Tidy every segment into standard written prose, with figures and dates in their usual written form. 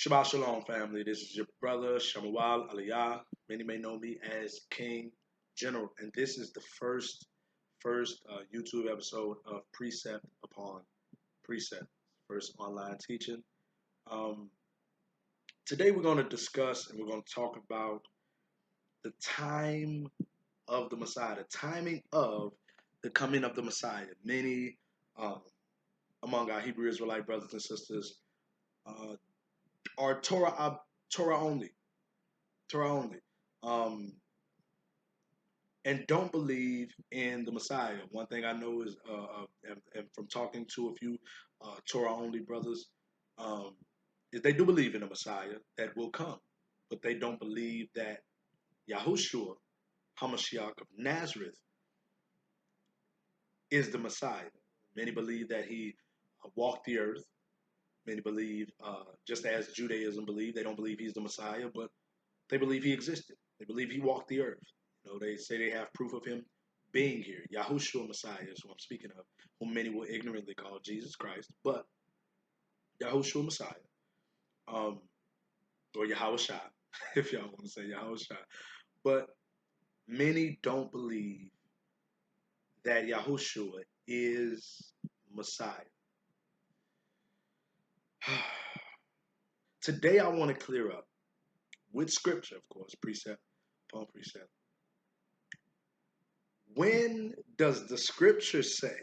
Shabbat Shalom, family. This is your brother Shamawal Aliyah. Many may know me as King General, and this is the first YouTube episode of Precept Upon Precept, first online teaching. Um, Today we're going to discuss and we're going to talk about the time of the Messiah, the timing of the coming of the Messiah. Many among our Hebrew Israelite brothers and sisters uh, are Torah only. Torah only, um, and don't believe in the Messiah. One thing I know is, and from talking to a few Torah only brothers, um, is they do believe in a Messiah that will come, but they don't believe that Yahushua, Hamashiach of Nazareth, is the Messiah. Many believe that he walked the earth. Many believe, just as Judaism believe, they don't believe he's the Messiah, but they believe he existed. They believe he walked the earth. You know, they say they have proof of him being here. Yahushua Messiah is who I'm speaking of, whom many will ignorantly call Jesus Christ, but Yahushua Messiah, or Yahushua, if y'all want to say Yahushua. But many don't believe that Yahushua is Messiah. Today I want to clear up with scripture, of course, precept upon precept. When does the scripture say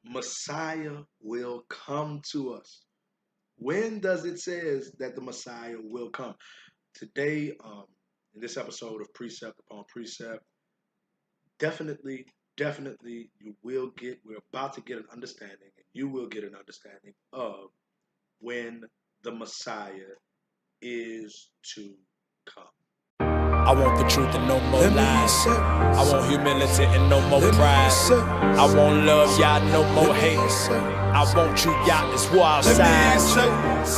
Messiah will come to us? When does it says that the Messiah will come? Today, in this episode of Precept Upon Precept, definitely, we're about to get an understanding, and you will get an understanding of when the Messiah is to come. I want the truth and no more lies. I want humility and no more pride. I want love, y'all, no more hate. I want you, y'all, it's war outside.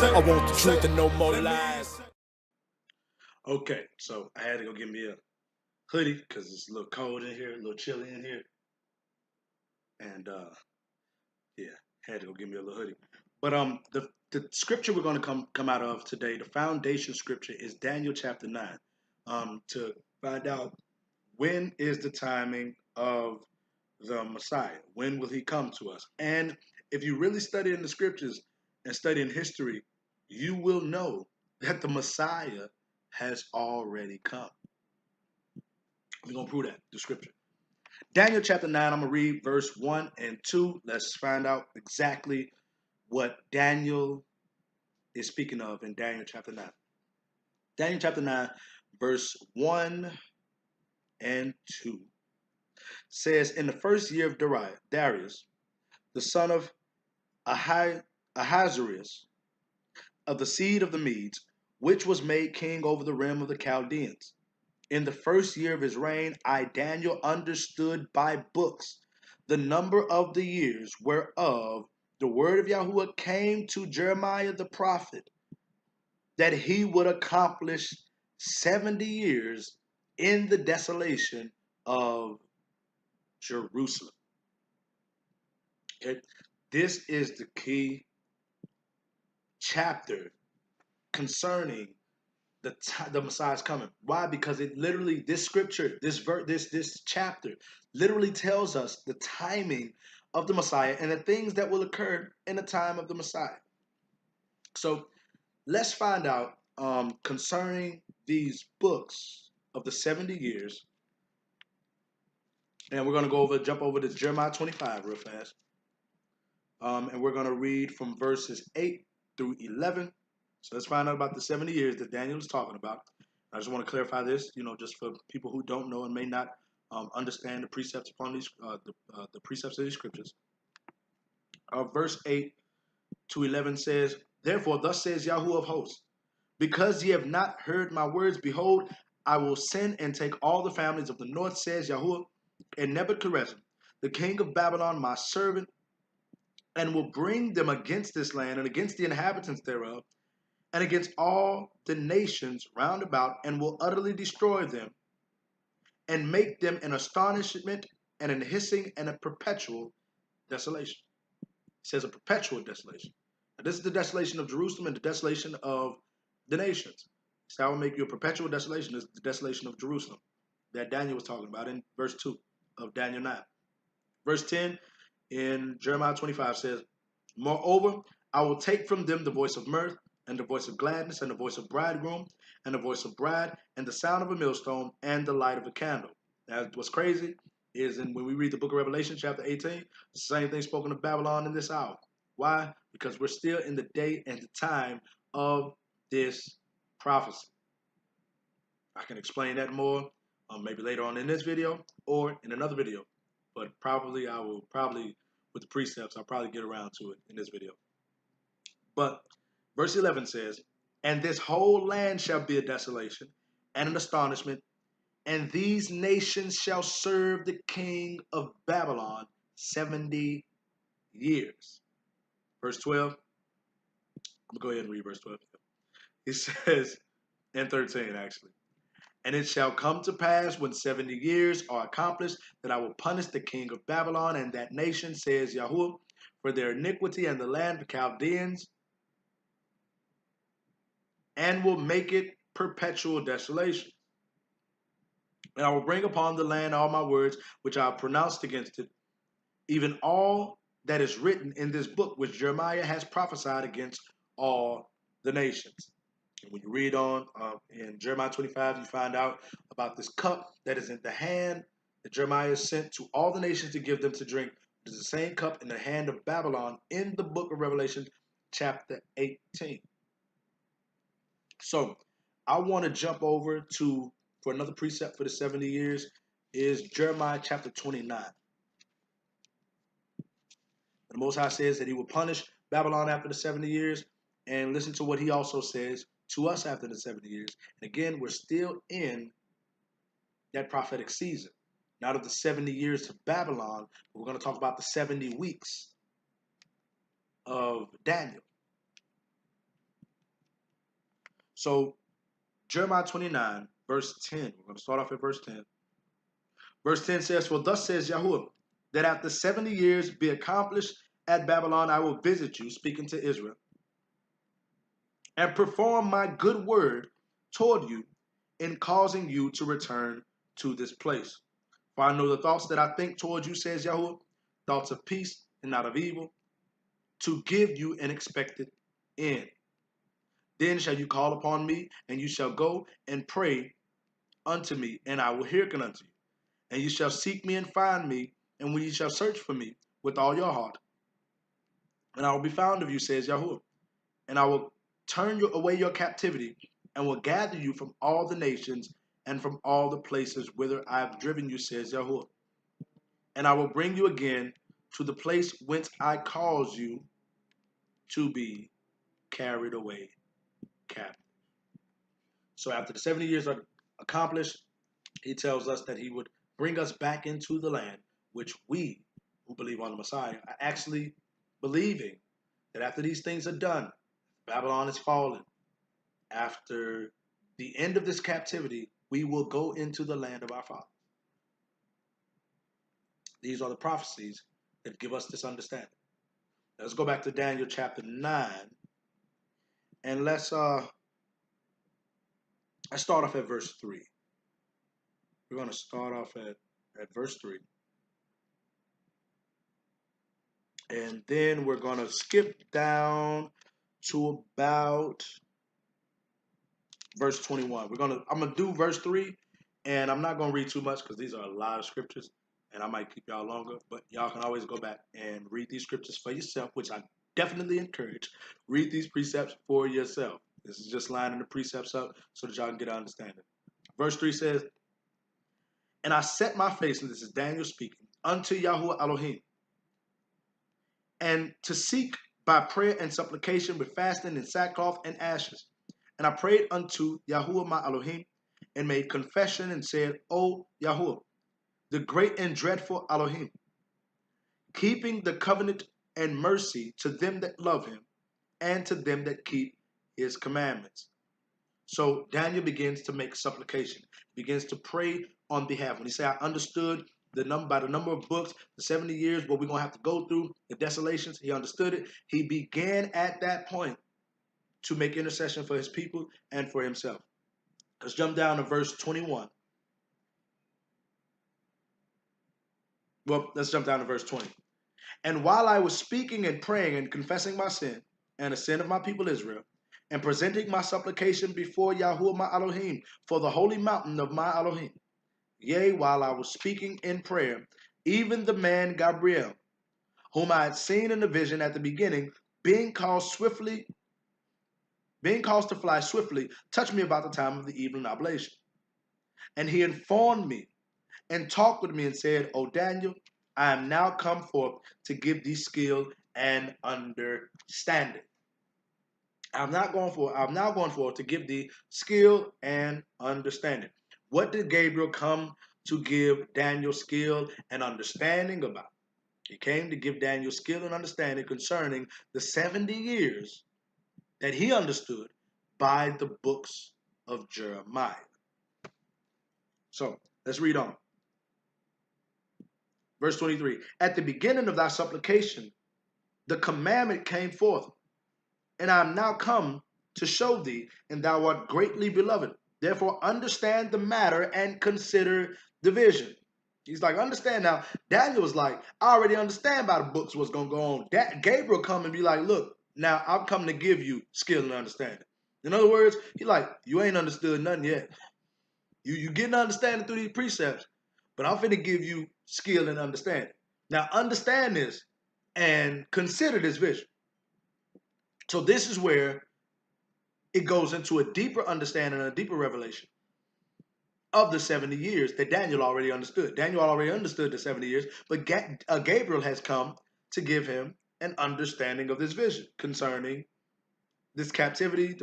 I want the truth and no more lies. Okay, so I had to go get me a hoodie because it's a little cold in here, a little chilly in here. And yeah, had to go get me a little hoodie. But the scripture we're going to come out of today, the foundation scripture is Daniel chapter 9. To find out when is the timing of the Messiah. When will he come to us? And if you really study in the scriptures and study in history, you will know that the Messiah has already come. We're going to prove that, the scripture. Daniel chapter 9, I'm going to read verse 1 and 2. Let's find out exactly what Daniel is speaking of in Daniel chapter 9. Daniel chapter 9, verse 1 and 2 says, in the first year of Darius, the son of Ahasuerus, of the seed of the Medes, which was made king over the realm of the Chaldeans. In the first year of his reign, I, Daniel, understood by books the number of the years whereof the word of Yahuwah came to Jeremiah the prophet, that he would accomplish 70 years in the desolation of Jerusalem. Okay, this is the key chapter concerning the Messiah's coming. Why? Because it literally, this scripture, this chapter literally tells us the timing of the Messiah and the things that will occur in the time of the Messiah. So let's find out concerning these books of the 70 years. And we're going to jump over to Jeremiah 25 real fast. And we're going to read from verses 8 through 11. So let's find out about the 70 years that Daniel is talking about. I just want to clarify this, just for people who don't know and may not understand the precepts upon these, the precepts of these scriptures. Verse 8 to 11 says, therefore, thus says Yahuwah of hosts, because ye have not heard my words, behold, I will send and take all the families of the north, says Yahuwah, and Nebuchadnezzar, the king of Babylon, my servant, and will bring them against this land and against the inhabitants thereof, and against all the nations round about, and will utterly destroy them, and make them an astonishment and an hissing and a perpetual desolation. It says a perpetual desolation. This is the desolation of Jerusalem and the desolation of the nations. So I will make you a perpetual desolation. This is the desolation of Jerusalem that Daniel was talking about in verse 2 of Daniel 9. Verse 10 in Jeremiah 25 says, moreover, I will take from them the voice of mirth, and the voice of gladness, and the voice of bridegroom, and the voice of bride, and the sound of a millstone, and the light of a candle. Now, what's crazy is when we read the book of Revelation, chapter 18, the same thing spoken of Babylon in this hour. Why? Because we're still in the day and the time of this prophecy. I can explain that more maybe later on in this video or in another video. But with the precepts, I'll probably get around to it in this video. But verse 11 says, and this whole land shall be a desolation and an astonishment, and these nations shall serve the king of Babylon 70 years. Verse 12. I'm going to go ahead and read verse 12. It says, and 13 actually. And it shall come to pass when 70 years are accomplished that I will punish the king of Babylon and that nation, says Yahuwah, for their iniquity and the land of Chaldeans, and will make it perpetual desolation. And I will bring upon the land all my words which I have pronounced against it, even all that is written in this book which Jeremiah has prophesied against all the nations. And when you read on in Jeremiah 25, you find out about this cup that is in the hand that Jeremiah sent to all the nations to give them to drink. It is the same cup in the hand of Babylon in the book of Revelation, chapter 18. So I want to jump over to, for another precept for the 70 years, is Jeremiah chapter 29. The Most High says that he will punish Babylon after the 70 years, and listen to what he also says to us after the 70 years. And again, we're still in that prophetic season. Not of the 70 years to Babylon, but we're going to talk about the 70 weeks of Daniel. So, Jeremiah 29, verse 10. We're going to start off at verse 10. Verse 10 says, for thus says Yahuwah, that after 70 years be accomplished at Babylon, I will visit you, speaking to Israel, and perform my good word toward you in causing you to return to this place. For I know the thoughts that I think toward you, says Yahuwah, thoughts of peace and not of evil, to give you an expected end. Then shall you call upon me, and you shall go and pray unto me, and I will hearken unto you. And you shall seek me and find me, and when you shall search for me with all your heart, and I will be found of you, says Yahuwah. And I will turn away your captivity, and will gather you from all the nations and from all the places whither I have driven you, says Yahuwah. And I will bring you again to the place whence I caused you to be carried away captive. So after the 70 years are accomplished, he tells us that he would bring us back into the land, which we who believe on the Messiah are actually believing that after these things are done, Babylon is fallen. After the end of this captivity, we will go into the land of our fathers. These are the prophecies that give us this understanding. Let's go back to Daniel chapter 9, and let's start off at verse 3. We're going to start off at verse 3. And then we're going to skip down to about verse 21. I'm going to do verse 3, and I'm not going to read too much because these are a lot of scriptures, and I might keep y'all longer, but y'all can always go back and read these scriptures for yourself, which I definitely encourage. Read these precepts for yourself. This is just lining the precepts up so that y'all can get an understanding. Verse 3 says, and I set my face, and this is Daniel speaking, unto Yahuwah Elohim, and to seek by prayer and supplication with fasting and sackcloth and ashes. And I prayed unto Yahuwah my Elohim, and made confession and said, O Yahuwah, the great and dreadful Elohim, keeping the covenant and mercy to them that love him, and to them that keep his commandments. So Daniel begins to make supplication. He begins to pray on behalf. When he said, I understood by the number of books, the 70 years, what we're going to have to go through, the desolations. He understood it. He began at that point to make intercession for his people and for himself. Let's jump down to verse 21. Well, let's jump down to verse 20. And while I was speaking and praying and confessing my sin and the sin of my people Israel, and presenting my supplication before Yahuwah my Elohim for the holy mountain of my Elohim, yea, while I was speaking in prayer, even the man Gabriel, whom I had seen in the vision at the beginning, being caused to fly swiftly, touched me about the time of the evening oblation. And he informed me and talked with me and said, O Daniel, I am now come forth to give thee skill and understanding. I'm now going forth to give thee skill and understanding. What did Gabriel come to give Daniel skill and understanding about? He came to give Daniel skill and understanding concerning the 70 years that he understood by the books of Jeremiah. So let's read on. Verse 23, at the beginning of thy supplication, the commandment came forth, and I am now come to show thee, and thou art greatly beloved. Therefore understand the matter and consider the vision. He's like, understand now. Daniel was like, I already understand by the books what's going to go on. Gabriel come and be like, look, now I'm coming to give you skill and understanding. In other words, he like, you ain't understood nothing yet. You getting understanding through these precepts, but I'm finna give you skill and understanding. Now understand this and consider this vision. So this is where it goes into a deeper understanding and a deeper revelation of the 70 years that Daniel already understood. Daniel already understood the 70 years, but Gabriel has come to give him an understanding of this vision concerning this captivity,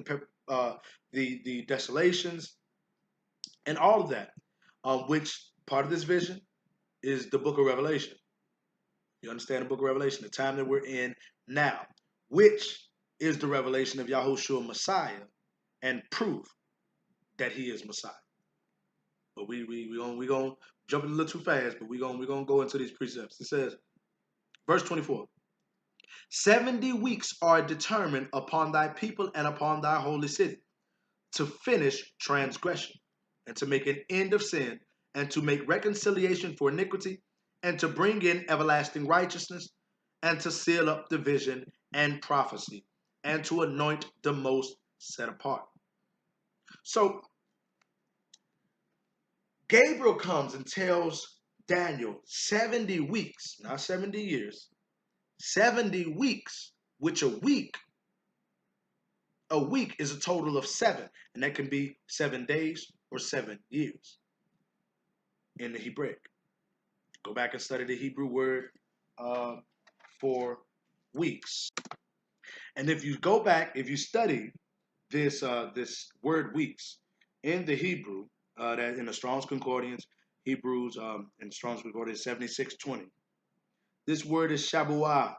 the desolations, and all of that, which part of this vision is the book of Revelation. You understand the book of Revelation, the time that we're in now, which is the revelation of Yahushua Messiah and proof that he is Messiah. But we gonna jump a little too fast, but we gonna go into these precepts. It says, verse 24, 70 weeks are determined upon thy people and upon thy holy city to finish transgression and to make an end of sin and to make reconciliation for iniquity and to bring in everlasting righteousness and to seal up the vision and prophecy and to anoint the most set apart. So Gabriel comes and tells Daniel 70 weeks, not 70 years, 70 weeks, which a week is a total of 7, and that can be 7 days or 7 years in the Hebraic. Go back and study the Hebrew word for weeks. And if you go back, if you study this word weeks in the Hebrew, that in the Strong's Concordance, Hebrews in Strong's Concordance 76:20, this word is Shabuah.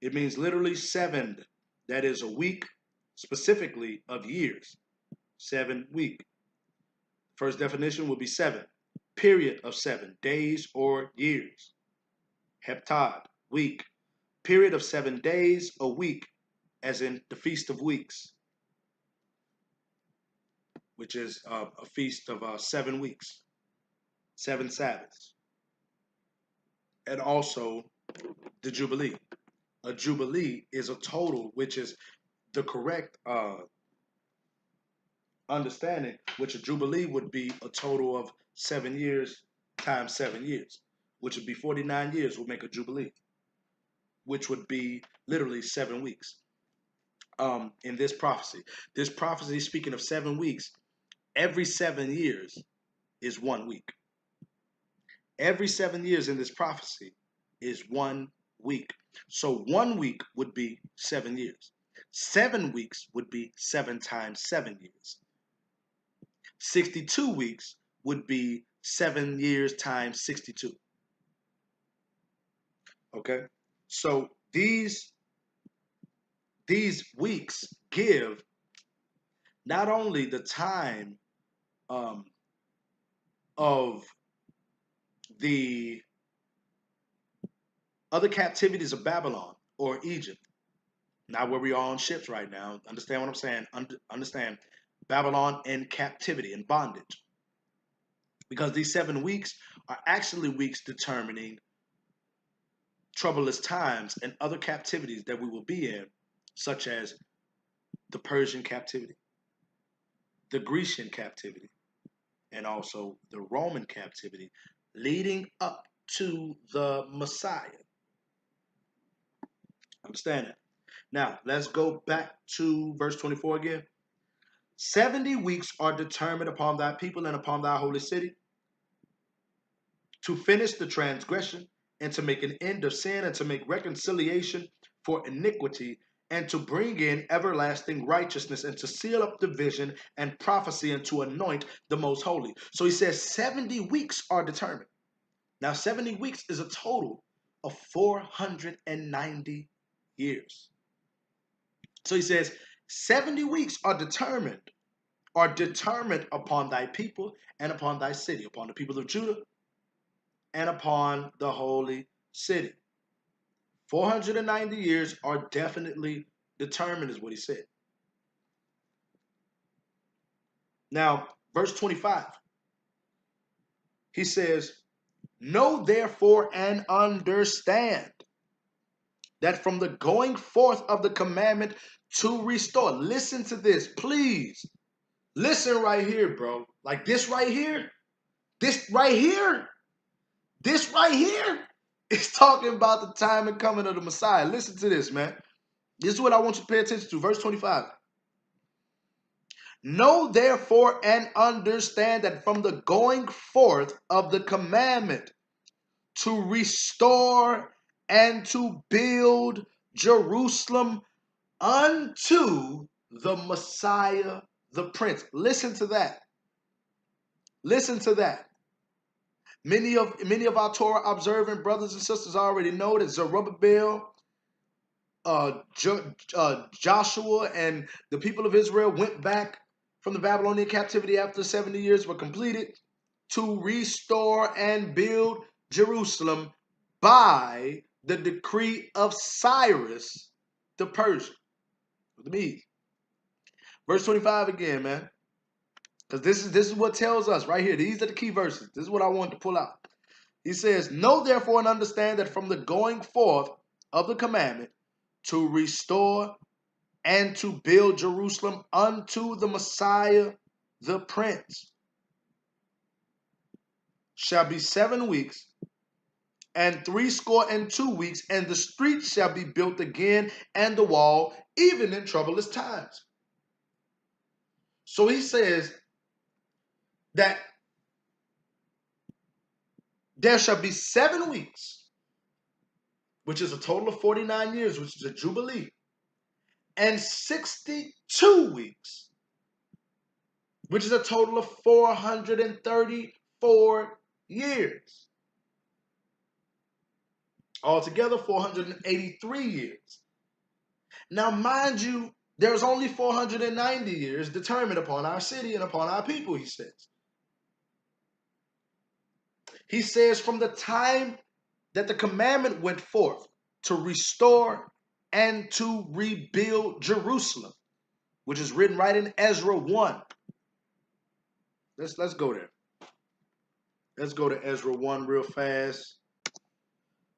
It means literally 7. That is a week, specifically of years. 7 week. First definition would be 7. Period of 7 days or years. Heptad, week. Period of 7 days, a week, as in the Feast of Weeks, which is a feast of 7 weeks, 7 Sabbaths. And also the Jubilee. A Jubilee is a total, which is the correct understanding, which a Jubilee would be a total of 7 years times 7 years, which would be 49 years would make a Jubilee, which would be literally 7 weeks. In this prophecy. This prophecy, speaking of 7 weeks, every 7 years is 1 week. Every 7 years in this prophecy is 1 week. So 1 week would be 7 years. 7 weeks would be 7 times 7 years. 62 weeks would be 7 years times 62. Okay? So these weeks give not only the time of the other captivities of Babylon or Egypt, not where we are on ships right now. Understand what I'm saying? Understand Babylon in captivity, in bondage. Because these 7 weeks are actually weeks determining troublous times and other captivities that we will be in, such as the Persian captivity, the Grecian captivity, and also the Roman captivity, leading up to the Messiah. Understand that? Now, let's go back to verse 24 again. 70 weeks are determined upon thy people and upon thy holy city, to finish the transgression, and to make an end of sin, and to make reconciliation for iniquity, and to bring in everlasting righteousness, and to seal up the vision and prophecy, and to anoint the most holy. So he says 70 weeks are determined. Now 70 weeks is a total of 490 years. So he says 70 weeks are determined upon thy people and upon thy city, upon the people of Judah and upon the holy city. 490 years are definitely determined, is what he said. Now, verse 25, he says, know therefore and understand that from the going forth of the commandment to restore. Listen to this, please. Listen right here, bro. Like this right here, this right here, this right here is talking about the time and coming of the Messiah. Listen to this, man. This is what I want you to pay attention to. Verse 25. Know therefore and understand that from the going forth of the commandment to restore and to build Jerusalem unto the Messiah, the Prince. Listen to that. Listen to that. Many of our Torah observant brothers and sisters already know that Zerubbabel, Joshua, and the people of Israel went back from the Babylonian captivity after 70 years were completed to restore and build Jerusalem by the decree of Cyrus the Persian. The Medes. Verse 25 again, man. Because this is what tells us right here. These are the key verses. This is what I want to pull out. He says, know therefore and understand that from the going forth of the commandment to restore and to build Jerusalem unto the Messiah, the Prince, shall be 7 weeks and 62 weeks, and the streets shall be built again, and the wall, even in troublous times. So he says that there shall be 7 weeks, which is a total of 49 years, which is a jubilee, and 62 weeks, which is a total of 434 years. Altogether, 483 years. Now, mind you, there's only 490 years determined upon our city and upon our people, he says. He says from the time that the commandment went forth to restore and to rebuild Jerusalem, which is written right in Ezra 1. Let's go there. Let's go to Ezra 1 real fast.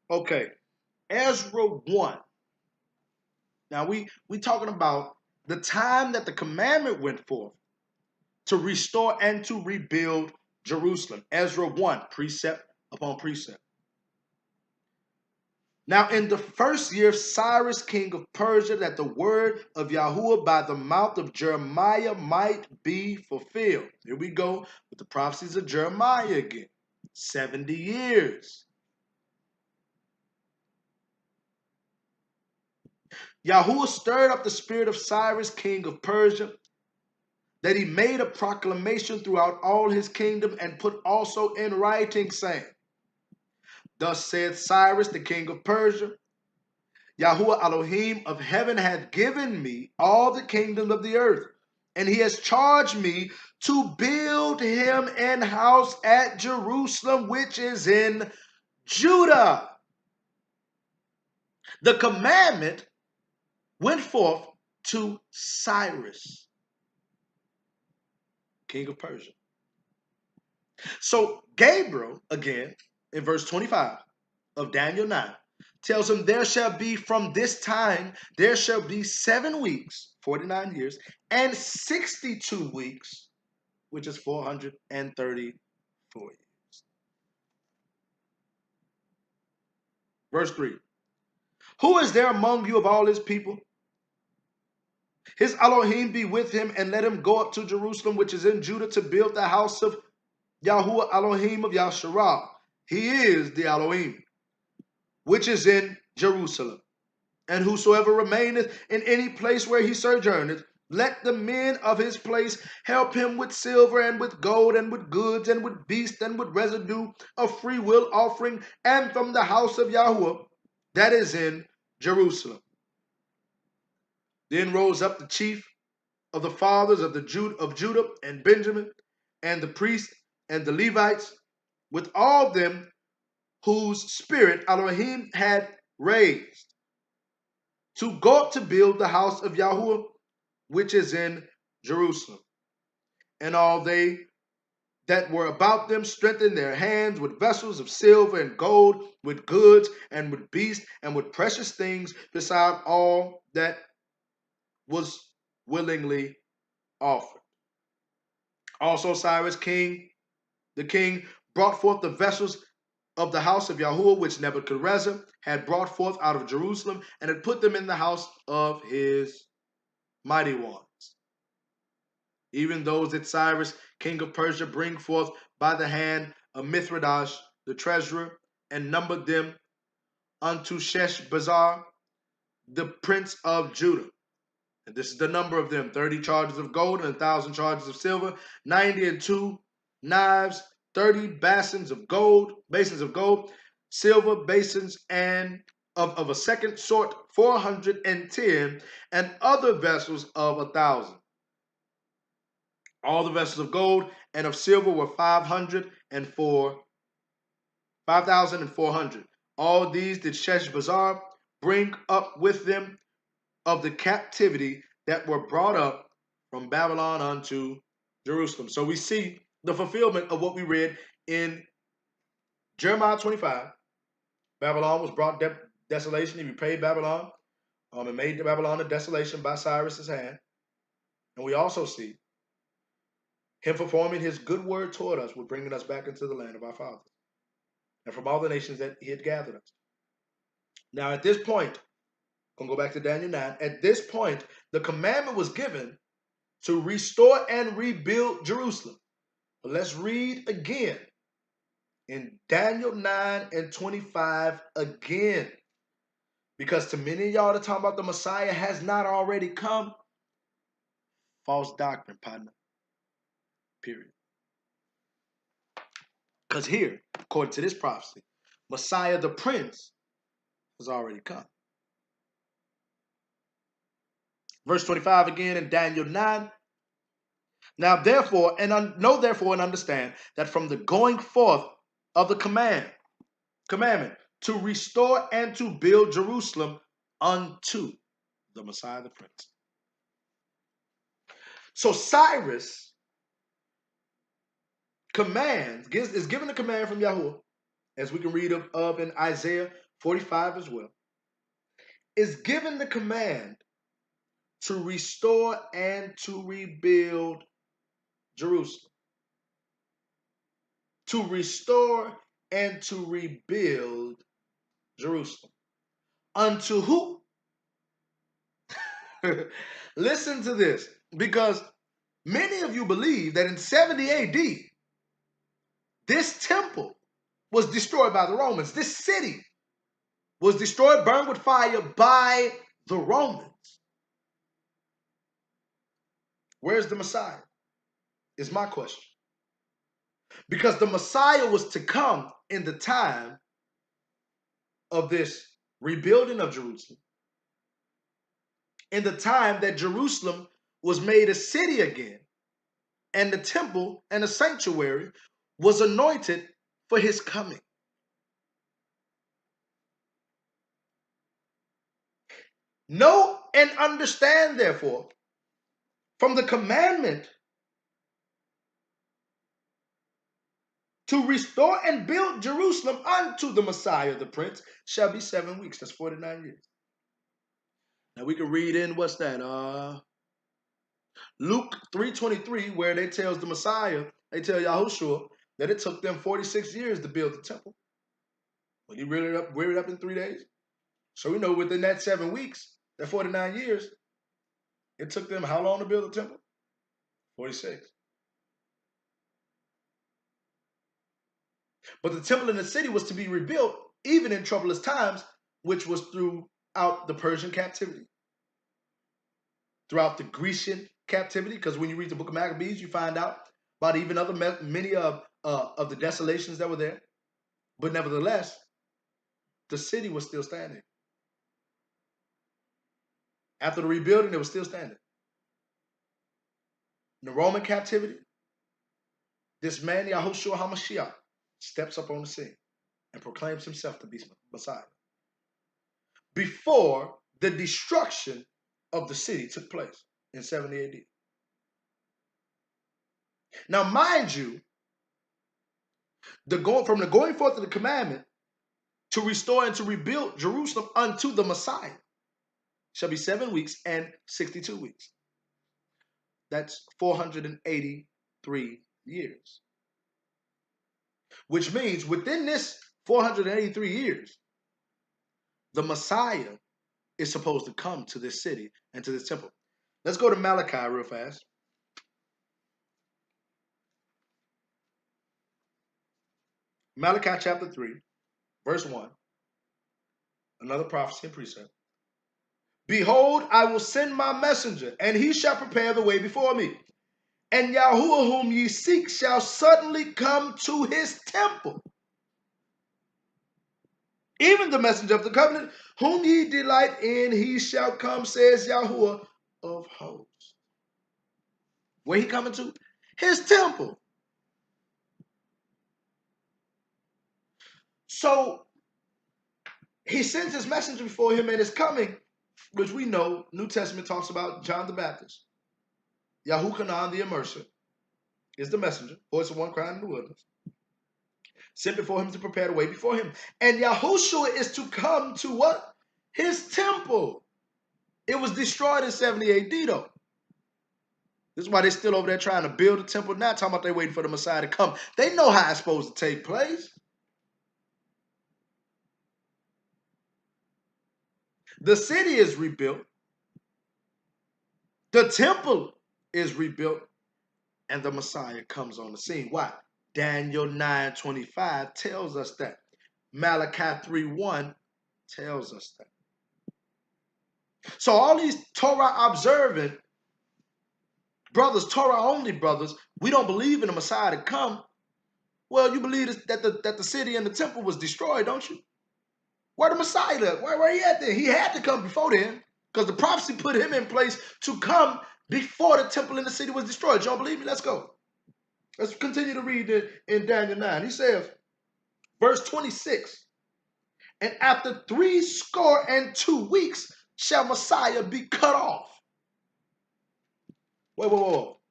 Okay, Ezra 1. Now we talking about the time that the commandment went forth to restore and to rebuild Jerusalem. Ezra 1, precept upon precept. Now in the first year of Cyrus, king of Persia, that the word of Yahuwah by the mouth of Jeremiah might be fulfilled. Here we go with the prophecies of Jeremiah again. 70 years. Yahuwah stirred up the spirit of Cyrus, king of Persia, that he made a proclamation throughout all his kingdom and put also in writing, saying, thus said Cyrus, the king of Persia, Yahuwah Elohim of heaven hath given me all the kingdom of the earth, and he has charged me to build him an house at Jerusalem, which is in Judah. The commandment went forth to Cyrus, king of Persia. So Gabriel, again, in verse 25 of Daniel 9, tells him there shall be from this time, there shall be 7 weeks, 49 years, and 62 weeks, which is 434 years. Verse 3. Who is there among you of all his people? His Elohim be with him, and let him go up to Jerusalem, which is in Judah, to build the house of Yahuwah Elohim of Yasharah. He is the Elohim, which is in Jerusalem. And whosoever remaineth in any place where he sojourneth, let the men of his place help him with silver and with gold and with goods and with beasts and with residue of free will offering, and from the house of Yahuwah that is in Jerusalem. Then rose up the chief of the fathers of Judah and Benjamin, and the priests and the Levites, with all them whose spirit Elohim had raised, to go up to build the house of Yahuwah, which is in Jerusalem. And all they that were about them strengthened their hands with vessels of silver and gold, with goods and with beasts and with precious things, beside all that was willingly offered. Also Cyrus the king brought forth the vessels of the house of Yahuwah, which Nebuchadnezzar had brought forth out of Jerusalem, and had put them in the house of his mighty ones. Even those that Cyrus, king of Persia, bring forth by the hand of Mithridates, the treasurer, and numbered them unto Sheshbazzar, the prince of Judah. And this is the number of them: 30 charges of gold and 1,000 charges of silver, 92 knives, 30 basins of gold, silver basins, and of a second sort 410, and other vessels of 1,000. All the vessels of gold and of silver were 5,400. All these did Sheshbazzar bring up with them of the captivity that were brought up from Babylon unto Jerusalem. So we see the fulfillment of what we read in Jeremiah 25. Babylon was brought desolation. He repaid Babylon and made Babylon a desolation by Cyrus's hand. And we also see him performing his good word toward us with bringing us back into the land of our fathers and from all the nations that he had gathered us. Now at this point, I'm going to go back to Daniel 9. At this point, the commandment was given to restore and rebuild Jerusalem. But let's read again in Daniel 9 and 25 again. Because to many of y'all that talk about the Messiah has not already come, false doctrine, partner. Period. Because here, according to this prophecy, Messiah the Prince has already come. Verse 25 again in Daniel 9. Now therefore, know therefore and understand that from the going forth of the commandment to restore and to build Jerusalem unto the Messiah the Prince. So Cyrus is given a command from Yahuwah, as we can read of in Isaiah 45 as well, is given the command to restore and to rebuild Jerusalem. To restore and to rebuild Jerusalem. Unto who? Listen to this, because many of you believe that in 70 AD, this temple was destroyed by the Romans. This city was destroyed, burned with fire by the Romans. Where's the Messiah? Is my question. Because the Messiah was to come in the time of this rebuilding of Jerusalem, in the time that Jerusalem was made a city again, and the temple and the sanctuary was anointed for his coming. Know and understand, therefore, from the commandment to restore and build Jerusalem unto the Messiah, the Prince, shall be 7 weeks. That's 49 years. Now we can read in, what's that? Luke 3:23, where they tells the Messiah, they tell Yahushua that it took them 46 years to build the temple. But he reared it up in 3 days. So we know within that 7 weeks, that 49 years, it took them how long to build the temple? 46. But the temple in the city was to be rebuilt even in troublous times, which was throughout the Persian captivity, throughout the Grecian captivity, because when you read the book of Maccabees, you find out about even many of the desolations that were there. But nevertheless, the city was still standing. After the rebuilding, it was still standing. In the Roman captivity, this man, Yahushua HaMashiach, steps up on the scene and proclaims himself to be Messiah before the destruction of the city took place in 70 AD. Now, mind you, from the going forth of the commandment to restore and to rebuild Jerusalem unto the Messiah shall be 7 weeks and 62 weeks. That's 483 years. Which means within this 483 years, the Messiah is supposed to come to this city and to this temple. Let's go to Malachi real fast. Malachi chapter 3, verse 1. Another prophecy and precept. Behold, I will send my messenger, and he shall prepare the way before me. And Yahuwah whom ye seek shall suddenly come to his temple. Even the messenger of the covenant, whom ye delight in, he shall come, says Yahuwah of hosts. Where he coming to? His temple. So he sends his messenger before him and is coming, which we know New Testament talks about John the Baptist. Yahuchanan the Immerser is the messenger, voice of one crying in the wilderness, sent before him to prepare the way before him. And Yahushua is to come to what? His temple. It was destroyed in 70 AD though. This is why they're still over there trying to build a temple now, talking about they're waiting for the Messiah to come. They know how it's supposed to take place. The city is rebuilt. The temple is rebuilt. And the Messiah comes on the scene. Why? Daniel 9:25 tells us that. Malachi 3:1 tells us that. So all these Torah observant brothers, Torah only brothers, we don't believe in the Messiah to come. Well, you believe that the city and the temple was destroyed, don't you? Where the Messiah? Where he at then? He had to come before then, because the prophecy put him in place to come before the temple and the city was destroyed. Y'all believe me? Let's go. Let's continue to read it in Daniel 9. He says, verse 26, and after 62 weeks shall Messiah be cut off. Whoa.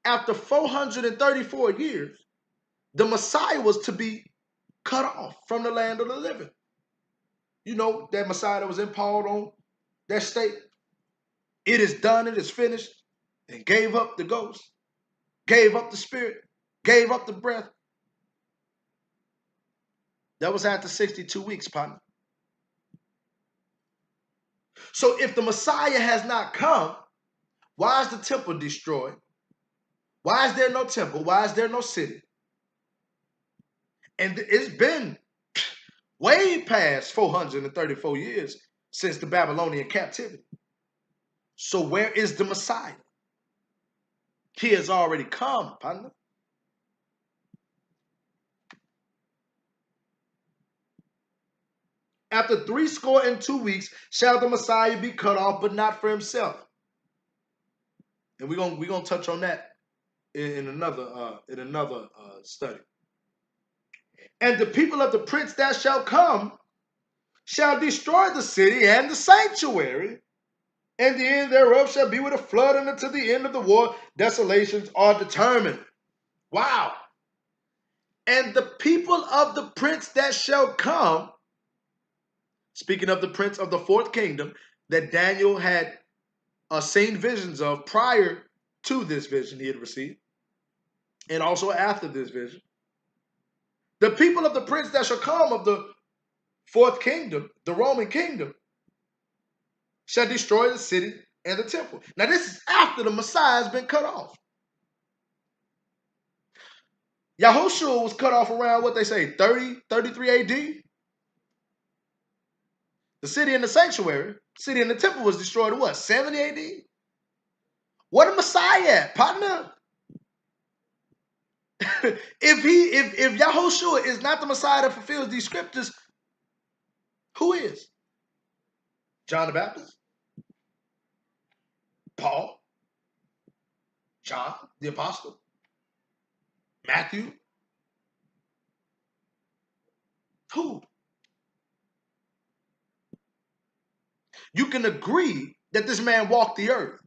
After 434 years, the Messiah was to be cut off from the land of the living. You know, that Messiah that was impaled on that stake. It is done, it is finished, and gave up the ghost, gave up the spirit, gave up the breath. That was after 62 weeks, partner. So if the Messiah has not come, why is the temple destroyed? Why is there no temple? Why is there no city? And it's been way past 434 years since the Babylonian captivity. So where is the Messiah? He has already come, partner. after 62 weeks shall the Messiah be cut off, but not for himself. And we're gonna touch on that in another study. And the people of the prince that shall come shall destroy the city and the sanctuary, and the end thereof shall be with a flood, and until the end of the war desolations are determined. Wow. And the people of the prince that shall come, speaking of the prince of the fourth kingdom that Daniel had seen visions of prior to this vision he had received, and also after this vision. The people of the prince that shall come of the fourth kingdom, the Roman kingdom, shall destroy the city and the temple. Now this is after the Messiah has been cut off. Yahushua was cut off around what they say, 33 AD. The city and the sanctuary, city and the temple was destroyed in what, 70 AD? Where the Messiah at, partner? if Yahushua is not the Messiah that fulfills these scriptures, who is? John the Baptist? Paul? John the Apostle? Matthew? Who? You can agree that this man walked the earth.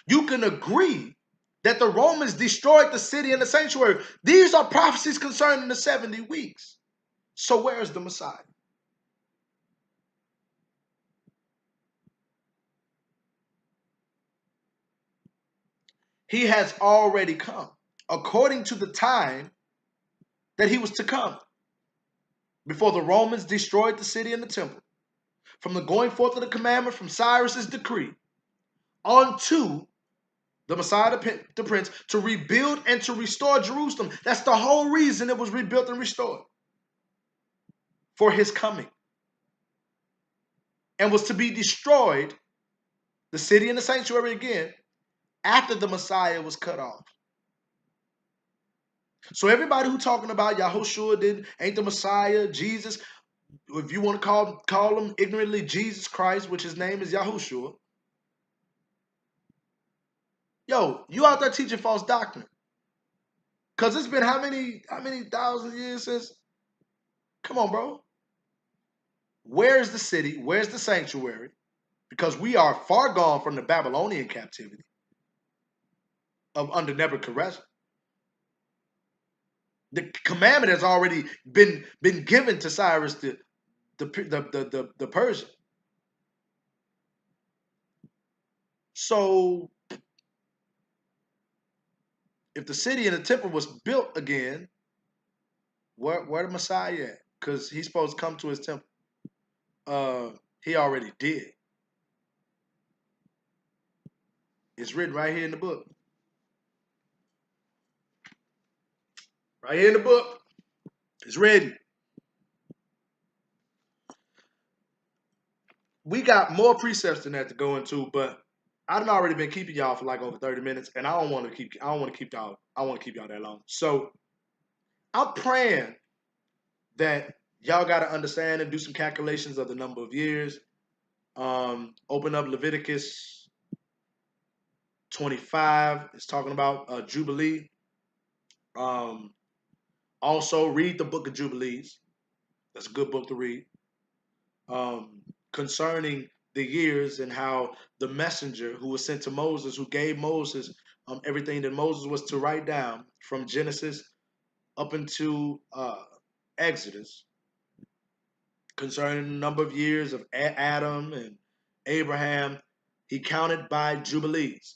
You can agree that the Romans destroyed the city and the sanctuary. These are prophecies concerning the 70 weeks. So where is the Messiah? He has already come, according to the time that he was to come, before the Romans destroyed the city and the temple, from the going forth of the commandment from Cyrus's decree, unto the Messiah, the Prince, to rebuild and to restore Jerusalem. That's the whole reason it was rebuilt and restored, for his coming. And was to be destroyed, the city and the sanctuary again, after the Messiah was cut off. So everybody who talking about Yahushua ain't the Messiah, Jesus, if you want to call him ignorantly Jesus Christ, which his name is Yahushua, yo, you out there teaching false doctrine. Because it's been how many thousand years since? Come on, bro. Where's the city? Where's the sanctuary? Because we are far gone from the Babylonian captivity of under Nebuchadnezzar. The commandment has already been given to Cyrus the Persian. So if the city and the temple was built again, where the Messiah at? Because he's supposed to come to his temple. He already did. It's written right here in the book. Right here in the book. It's written. We got more precepts than that to go into, but I've already been keeping y'all for like over 30 minutes, and I don't want to keep y'all that long. So I'm praying that y'all got to understand and do some calculations of the number of years. Open up Leviticus 25. It's talking about Jubilee. Also read the book of Jubilees. That's a good book to read. Concerning the years and how the messenger who was sent to Moses, who gave Moses everything that Moses was to write down from Genesis up into Exodus, concerning the number of years of Adam and Abraham, he counted by Jubilees,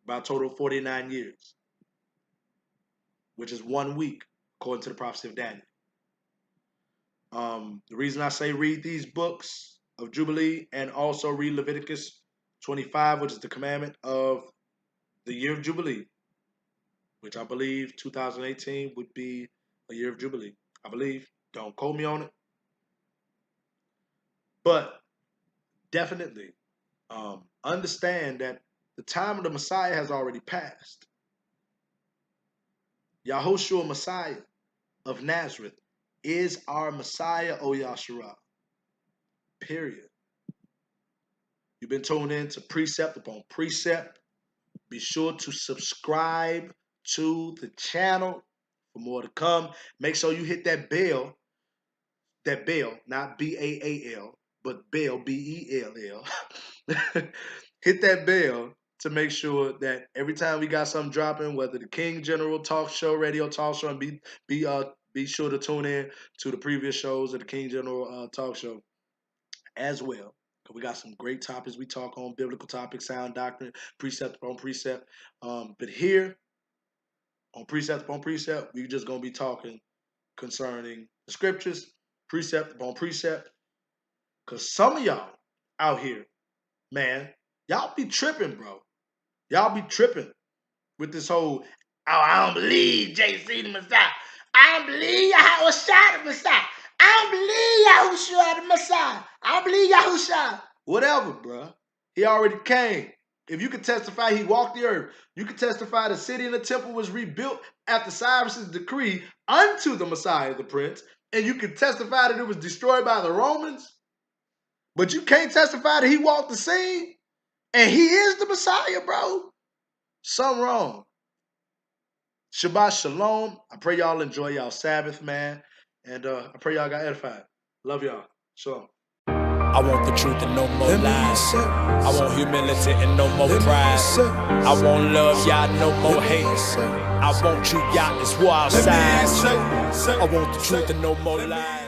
by a total of 49 years, which is 1 week, according to the prophecy of Daniel. The reason I say read these books of Jubilee and also read Leviticus 25, which is the commandment of the year of Jubilee, which I believe 2018 would be a year of Jubilee. I believe. Don't quote me on it. But definitely understand that the time of the Messiah has already passed. Yahushua Messiah of Nazareth is our Messiah, O Yahshua. Period. You've been tuned in to Precept Upon Precept. Be sure to subscribe to the channel for more to come. Make sure you hit that bell, not B-A-A-L, but bell, B-E-L-L. Hit that bell to make sure that every time we got something dropping, whether the King General Talk Show, Radio Talk Show, and be sure to tune in to the previous shows of the King General Talk Show as well. We got some great topics we talk on, biblical topics, sound doctrine, precept upon precept. But here on Precept Upon Precept, we're just going to be talking concerning the scriptures, precept upon precept. Because some of y'all out here, man, y'all be tripping, bro. Y'all be tripping with this whole, I don't believe JC the Messiah. I don't believe Yahushua the Messiah. I don't believe Yahushua the Messiah. I don't believe Yahushua. Whatever, bro. He already came. If you could testify he walked the earth, you could testify the city and the temple was rebuilt after Cyrus's decree unto the Messiah, the Prince, and you could testify that it was destroyed by the Romans, but you can't testify that he walked the scene and he is the Messiah, bro. Something wrong. Shabbat Shalom. I pray y'all enjoy y'all Sabbath, man. And I pray y'all got edified. Love y'all. Shalom. I want the truth and no more lies. I want humility and no more pride. I want love, y'all, no more hate. I want you, y'all, it's wild side. I want the truth and no more lies.